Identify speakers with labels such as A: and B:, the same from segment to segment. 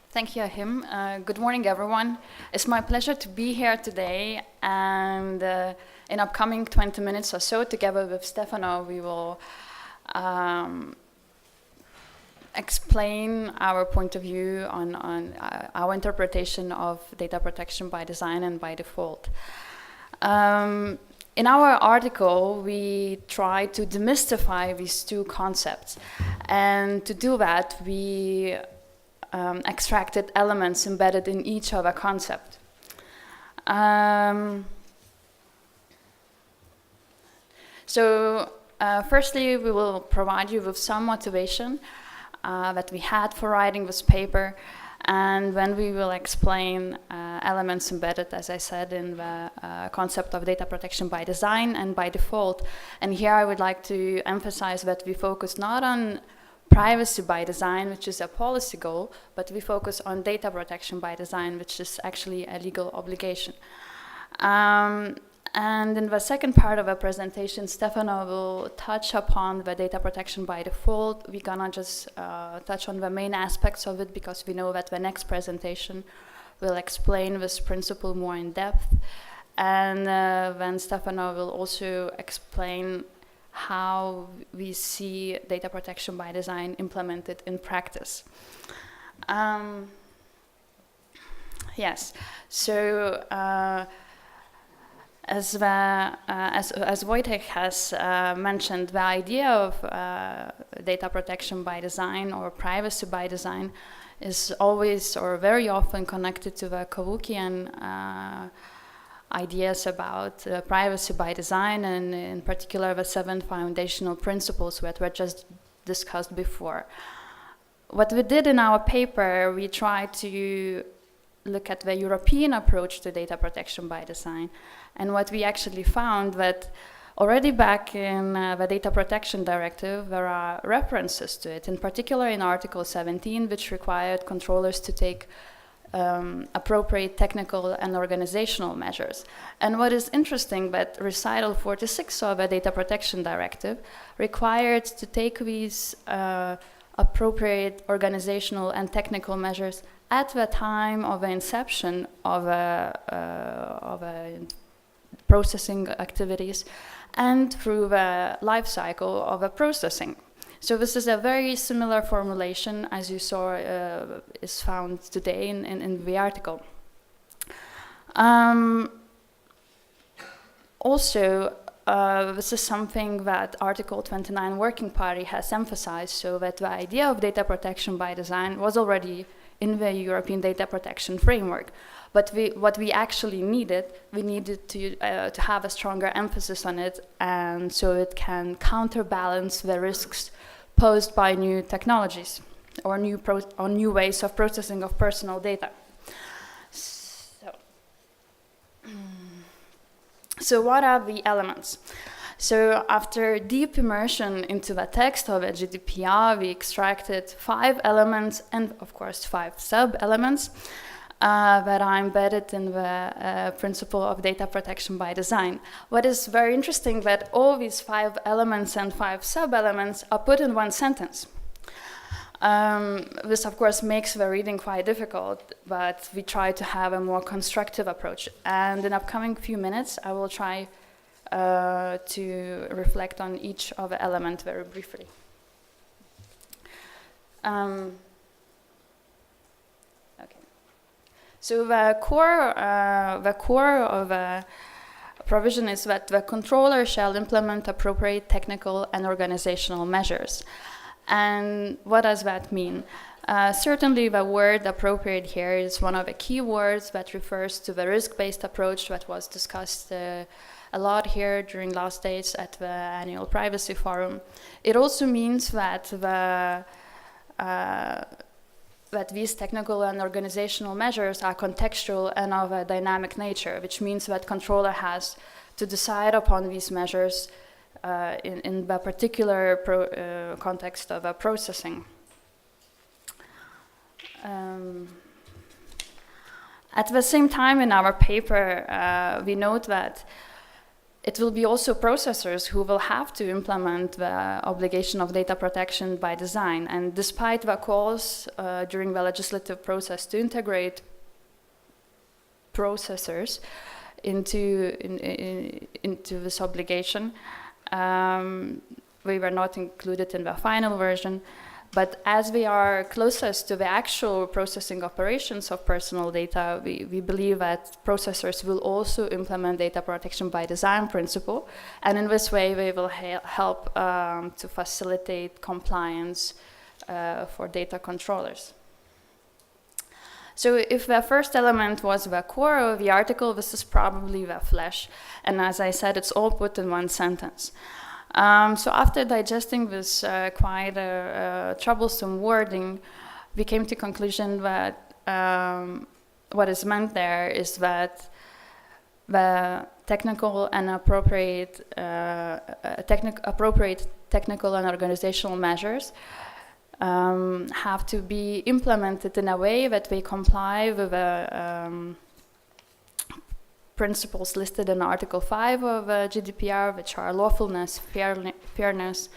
A: Thank you, Ahim. Good morning, everyone. It's my pleasure to be here today, and in upcoming 20 minutes or so, together with Stefano, we will explain our point of view on our interpretation of data protection by design and by default. In our article, we try to demystify these two concepts, and to do that, we extracted elements embedded in each of a concept. Firstly, we will provide you with some motivation that we had for writing this paper, and then we will explain elements embedded, as I said, in the concept of data protection by design and by default. And here I would like to emphasize that we focus not on privacy by design, which is a policy goal, but we focus on data protection by design, which is actually a legal obligation. And in the second part of the presentation, Stefano will touch upon the data protection by default. We're gonna just touch on the main aspects of it, because we know that the next presentation will explain this principle more in depth. And then Stefano will also explain how we see data protection by design implemented in practice. Yes, so as Wojtek has mentioned, the idea of data protection by design or privacy by design is always or very often connected to the Kavukian ideas about privacy by design, and in particular the 7 foundational principles that were just discussed before. What we did in our paper, we tried to look at the European approach to data protection by design, and what we actually found that already back in the Data Protection Directive, there are references to it, in particular in Article 17, which required controllers to take appropriate technical and organizational measures. And what is interesting, that recital 46 of the Data Protection Directive required to take these appropriate organizational and technical measures at the time of the inception of processing activities and through the life cycle of a processing. So this is a very similar formulation, as you saw, is found today in the article. Also, this is something that Article 29 Working Party has emphasized, so that the idea of data protection by design was already in the European data protection framework. But what we actually needed, we needed to have a stronger emphasis on it, and so it can counterbalance the risks posed by new technologies or new ways of processing of personal data. So what are the elements? So after deep immersion into the text of the GDPR, we extracted 5 elements and, of course, 5 sub-elements that are embedded in the principle of data protection by design. What is very interesting, that all these 5 elements and 5 sub-elements are put in one sentence. This, of course, makes the reading quite difficult, but we try to have a more constructive approach. And in upcoming few minutes, I will try to reflect on each of the elements very briefly. So the core of a provision is that the controller shall implement appropriate technical and organizational measures. And what does that mean? Certainly the word appropriate here is one of the key words that refers to the risk-based approach that was discussed a lot here during last days at the annual privacy forum. It also means that that these technical and organizational measures are contextual and of a dynamic nature, which means that controller has to decide upon these measures in the particular context of a processing. At the same time, in our paper, we note that it will be also processors who will have to implement the obligation of data protection by design. And despite the calls during the legislative process to integrate processors into this obligation, we were not included in the final version. But as we are closest to the actual processing operations of personal data, we believe that processors will also implement data protection by design principle. And in this way, we will help to facilitate compliance for data controllers. So if the first element was the core of the article, this is probably the flesh. And as I said, it's all put in one sentence. So after digesting this quite troublesome wording, we came to the conclusion that what is meant there is that the technical and appropriate technical and organizational measures have to be implemented in a way that they comply with the principles listed in Article 5 of GDPR, which are lawfulness, fairness,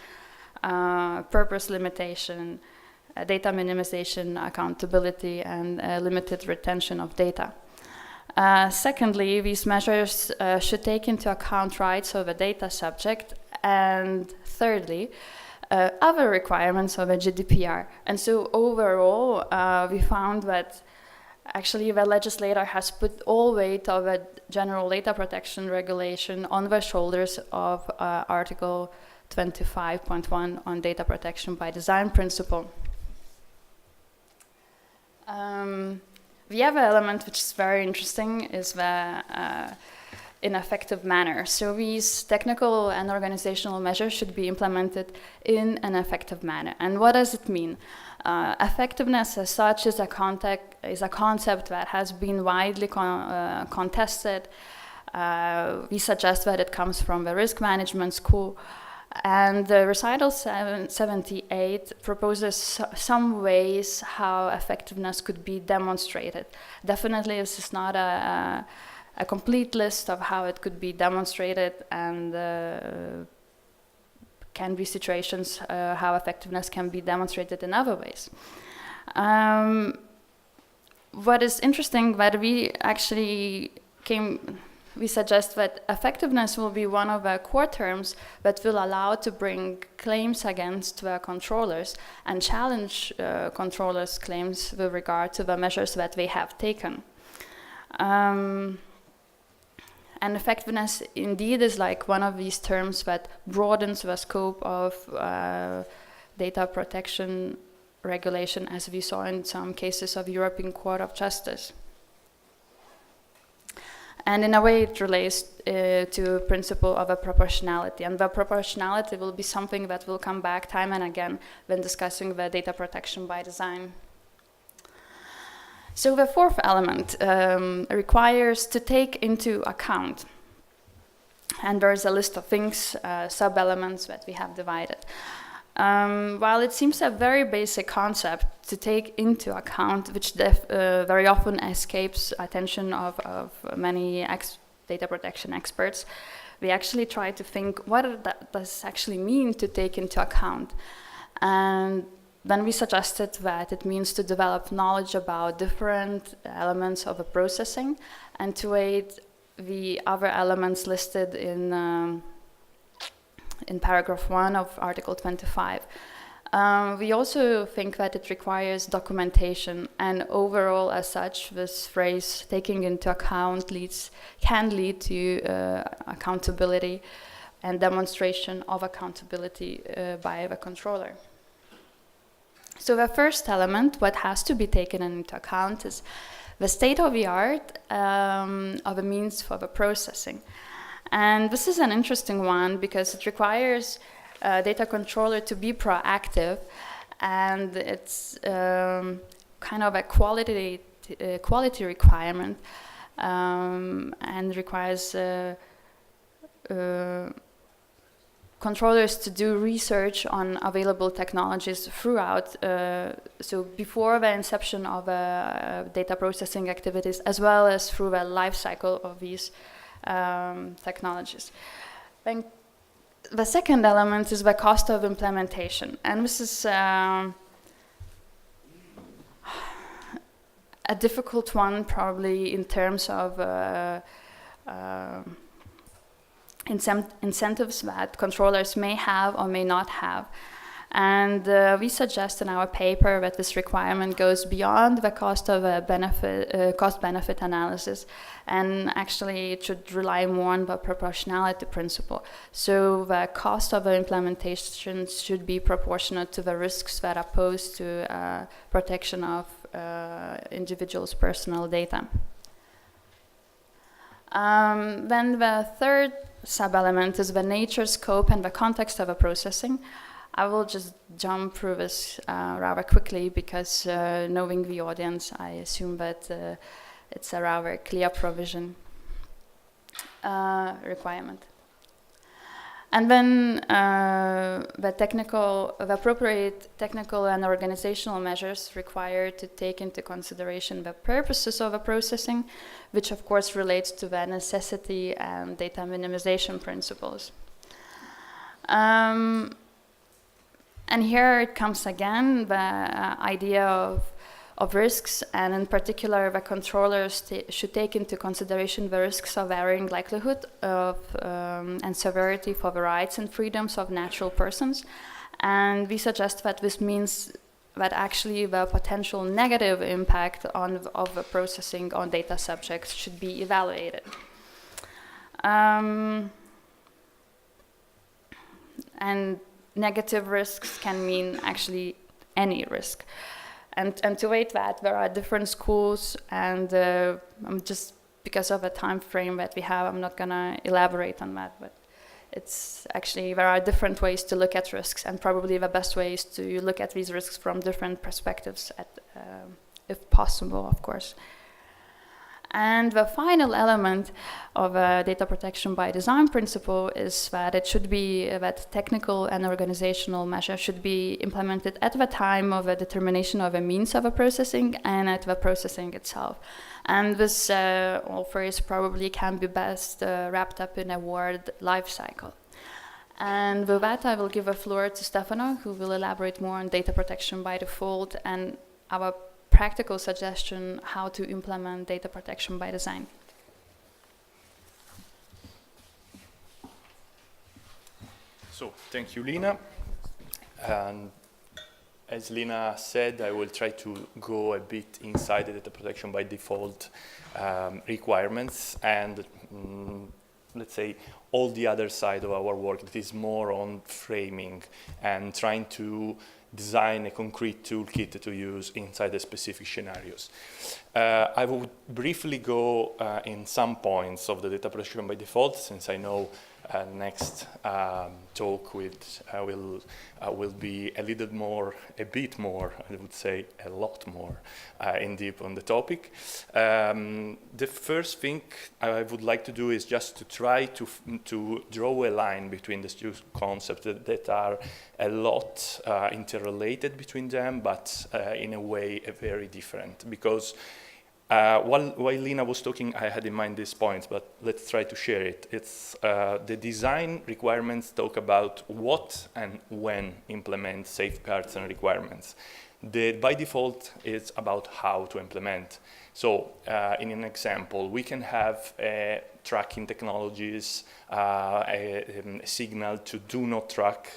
A: purpose limitation, data minimization, accountability, and limited retention of data. Secondly, these measures should take into account rights of a data subject, and thirdly, other requirements of a GDPR. And so overall, we found that actually the legislator has put all weight of a general data protection regulation on the shoulders of Article 25.1 on data protection by design principle. The other element which is very interesting is the in effective manner. So these technical and organizational measures should be implemented in an effective manner. And what does it mean? Effectiveness as such is a concept that has been widely contested. We suggest that it comes from the risk management school. And the recital 78 proposes some ways how effectiveness could be demonstrated. Definitely this is not a complete list of how it could be demonstrated, and can be situations how effectiveness can be demonstrated in other ways. What is interesting that we suggest that effectiveness will be one of the core terms that will allow to bring claims against the controllers and challenge controllers' claims with regard to the measures that they have taken. And effectiveness indeed is like one of these terms that broadens the scope of data protection regulation, as we saw in some cases of European Court of Justice. And in a way it relates to a principle of a proportionality. And the proportionality will be something that will come back time and again when discussing the data protection by design. So the fourth element requires to take into account, and there's a list of things, sub-elements that we have divided. While it seems a very basic concept to take into account, which very often escapes attention of many data protection experts, we actually try to think what does actually mean to take into account. And then we suggested that it means to develop knowledge about different elements of a processing and to aid the other elements listed in paragraph 1 of Article 25. We also think that it requires documentation, and overall as such this phrase taking into account can lead to accountability and demonstration of accountability by the controller. So the first element, what has to be taken into account, is the state of the art of a means for the processing. And this is an interesting one because it requires a data controller to be proactive, and it's kind of a quality requirement, and requires controllers to do research on available technologies throughout, so before the inception of data processing activities, as well as through the life cycle of these technologies. Then the second element is the cost of implementation, and this is a difficult one, probably in terms of incentives that controllers may have or may not have. And we suggest in our paper that this requirement goes beyond the cost of cost-benefit analysis, and actually it should rely more on the proportionality principle. So the cost of the implementation should be proportionate to the risks that are posed to protection of individuals' personal data. Then the third sub-element is the nature, scope, and the context of a processing. I will just jump through this rather quickly because knowing the audience, I assume that it's a rather clear provision requirement. And then the appropriate technical and organizational measures required to take into consideration the purposes of a processing, which of course relates to the necessity and data minimization principles. And here it comes again, the idea of risks, and in particular the controllers should take into consideration the risks of varying likelihood of and severity for the rights and freedoms of natural persons. And we suggest that this means that actually the potential negative impact of the processing on data subjects should be evaluated. And negative risks can mean actually any risk. And to wait that, there are different schools, and just because of the time frame that we have, I'm not going to elaborate on that, but it's actually, there are different ways to look at risks, and probably the best way is to look at these risks from different perspectives, if possible, of course. And the final element of data protection by design principle is that it should be that technical and organizational measures should be implemented at the time of a determination of a means of a processing and at the processing itself. And this all phrase probably can be best wrapped up in a word life cycle. And with that, I will give the floor to Stefano, who will elaborate more on data protection by default and our practical suggestion how to implement data protection by design.
B: So, thank you, Lina. And as Lina said, I will try to go a bit inside the data protection by default requirements and let's say all the other side of our work that is more on framing and trying to design a concrete toolkit to use inside the specific scenarios. I will briefly go in some points of the data protection by default, since I know next talk will be a bit more, I would say a lot more in deep on the topic. The first thing I would like to do is just to try to draw a line between the two concepts that are a lot interrelated between them, but in a way very different, because while Lina was talking, I had in mind these points, but let's try to share it. It's the design requirements talk about what and when implement safeguards and requirements. The by default is about how to implement. So in an example, we can have tracking technologies, a signal to do not track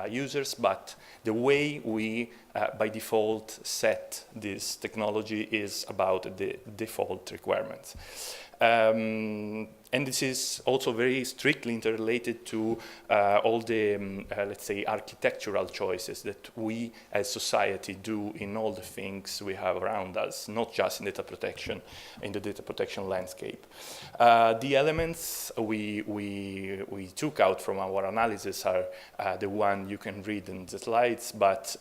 B: users, but the way we by default set this technology is about the default requirements. And this is also very strictly interrelated to all the, let's say, architectural choices that we as society do in all the things we have around us, not just in data protection, in the data protection landscape. The elements we took out from our analysis are the one you can read in the slides, but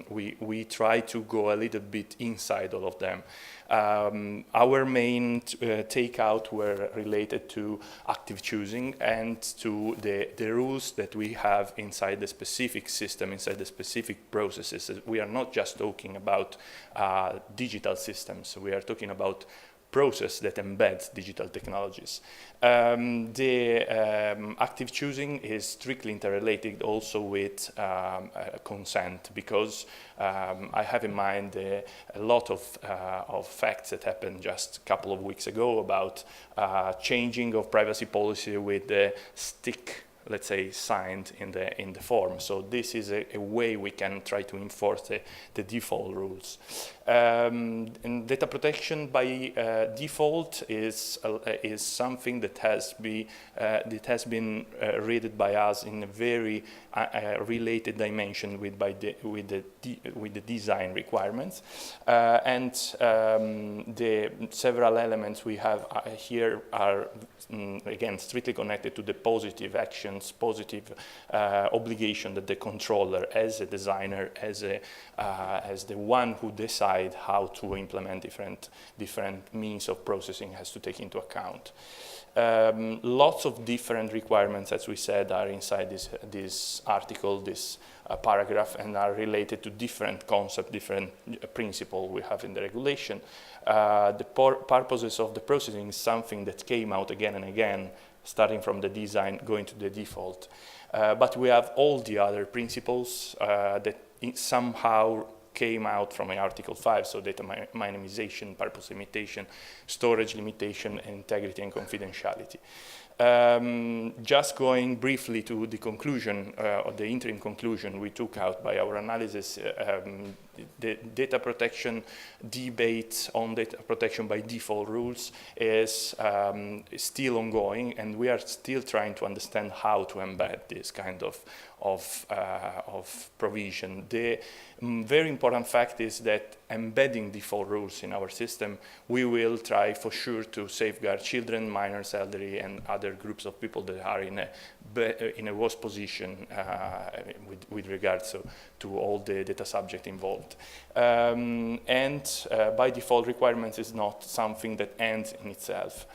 B: we try to go a little bit inside all of them. Our main takeout were related to active choosing and to the rules that we have inside the specific system, inside the specific processes. We are not just talking about digital systems. We are talking about process that embeds digital technologies. Active choosing is strictly interrelated also with consent, because I have in mind a lot of facts that happened just a couple of weeks ago about changing of privacy policy with the stick, let's say, signed in the form. So this is a way we can try to enforce the default rules. And data protection by default is something that has been read by us in a very related dimension with the design requirements, and the several elements we have here are again strictly connected to the positive actions, positive obligation that the controller, as a designer, as the one who decides how to implement different means of processing, has to take into account. Lots of different requirements, as we said, are inside this article, this paragraph, and are related to different concepts, different principles we have in the regulation. The purposes of the processing is something that came out again and again, starting from the design, going to the default. But we have all the other principles that somehow came out from Article 5, so data minimization, purpose limitation, storage limitation, integrity and confidentiality. Just going briefly to the conclusion, or the interim conclusion we took out by our analysis, the data protection debate on data protection by default rules is still ongoing, and we are still trying to understand how to embed this kind of provision. The very important fact is that embedding default rules in our system, we will try for sure to safeguard children, minors, elderly, and other groups of people that are in a worse position with regards to all the data subject involved. And by default requirements is not something that ends in itself.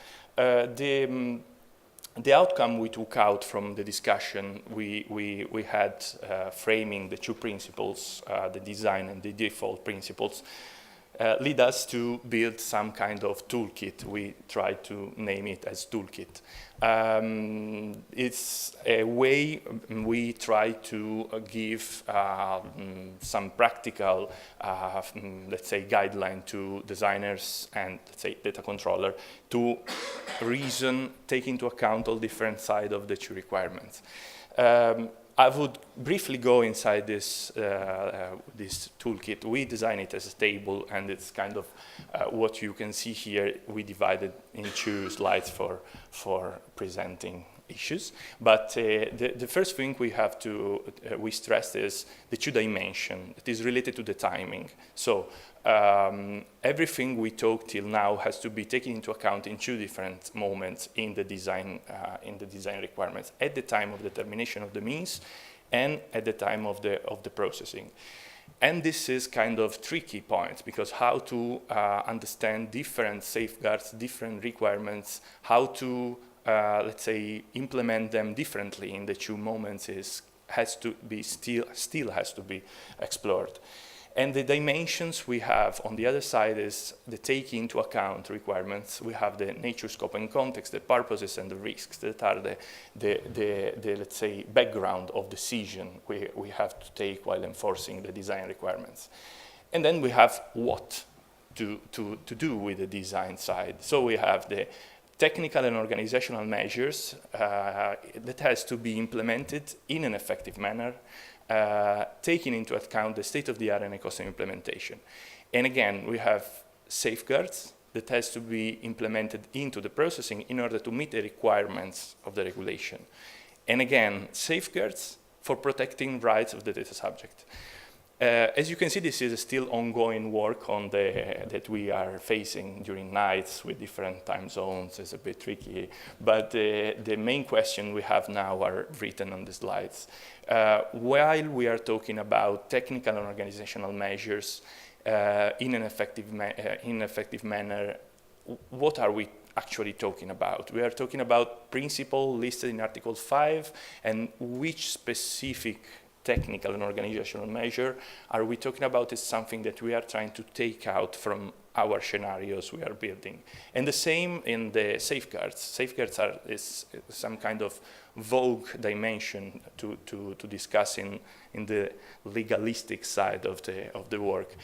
B: The outcome we took out from the discussion we had framing the two principles, the design and the default principles, lead us to build some kind of toolkit. We tried to name it as toolkit. It's a way we try to give some practical, let's say, guideline to designers and, let's say, data controller to reason, take into account all different sides of the two requirements. I would briefly go inside this toolkit. We design it as a table, and it's kind of what you can see here. We divided into slides for presenting issues. But the first thing we have to we stress is the two dimension. It is related to the timing. So everything we talked till now has to be taken into account in two different moments in the design requirements: at the time of determination of the means, and at the time of the processing. And this is kind of tricky point, because how to understand different safeguards, different requirements, how to let's say implement them differently in the two moments still has to be explored. And the dimensions we have on the other side is the take into account requirements. We have the nature, scope, and context, the purposes and the risks that are the let's say, background of decision we have to take while enforcing the design requirements. And then we have what to do with the design side. So we have the technical and organizational measures that has to be implemented in an effective manner, taking into account the state-of-the-art and ecosystem implementation. And again, we have safeguards that has to be implemented into the processing in order to meet the requirements of the regulation. And again, safeguards for protecting rights of the data subject. As you can see, this is still ongoing work on that we are facing during nights with different time zones. It's a bit tricky, but the main question we have now are written on the slides. While we are talking about technical and organizational measures in an effective manner, what are we actually talking about? We are talking about principles listed in Article 5 and which specific technical and organizational measure are we talking about is something that we are trying to take out from our scenarios we are building. And the same in the safeguards. Safeguards is some kind of vogue dimension to discuss in the legalistic side of the work.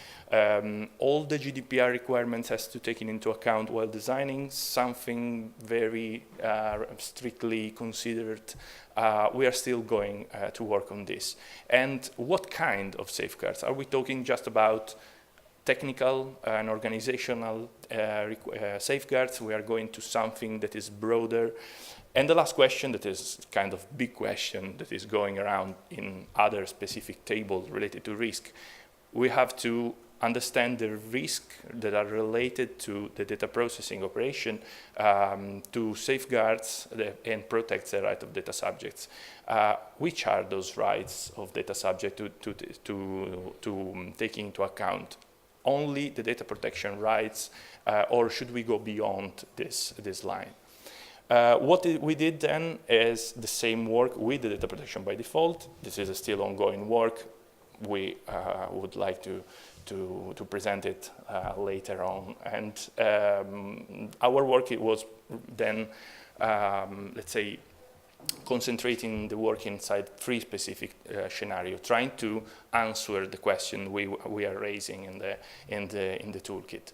B: All the GDPR requirements has to take into account while designing something very strictly considered. We are still going to work on this. And what kind of safeguards? Are we talking just about technical and organizational safeguards? We are going to something that is broader. And the last question, that is kind of big question that is going around in other specific tables related to risk. We have to understand the risk that are related to the data processing operation to safeguards and protect the right of data subjects. Which are those rights of data subject to take into account? Only the data protection rights, or should we go beyond this line? What we did then is the same work with the data protection by default. This is a still ongoing work. We would like to present it later on. And our work, it was then, let's say, concentrating the work inside 3 specific scenarios, trying to answer the question we are raising in the toolkit.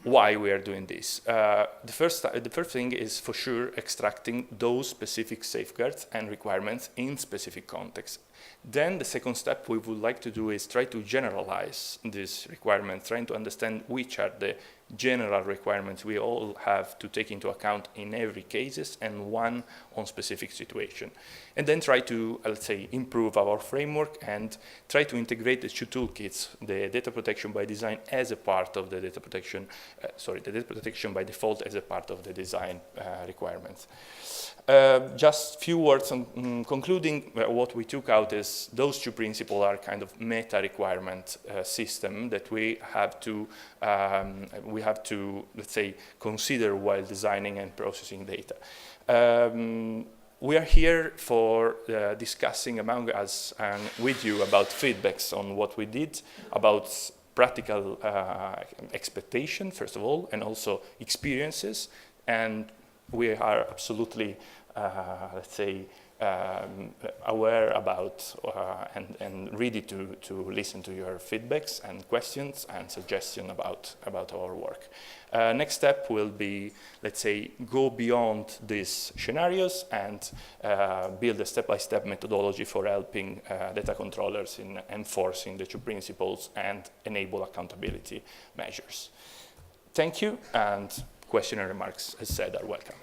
B: Why we are doing this? The first thing is for sure extracting those specific safeguards and requirements in specific contexts. Then the second step we would like to do is try to generalize these requirements, trying to understand which are the general requirements we all have to take into account in every cases and one on specific situation. And then try to, let's say, improve our framework and try to integrate the 2 toolkits, the data protection by design as a part of the data protection, the data protection by default as a part of the design requirements. Just few words on concluding. What we took out is those 2 principles are kind of meta requirement system that we have to, let's say, consider while designing and processing data. We are here for discussing among us and with you about feedbacks on what we did, about practical expectation, first of all, and also experiences. And we are absolutely, let's say, aware about and ready to listen to your feedbacks and questions and suggestions about our work. Next step will be, let's say, go beyond these scenarios and build a step-by-step methodology for helping data controllers in enforcing the 2 principles and enable accountability measures. Thank you, and question and remarks, as said, are welcome.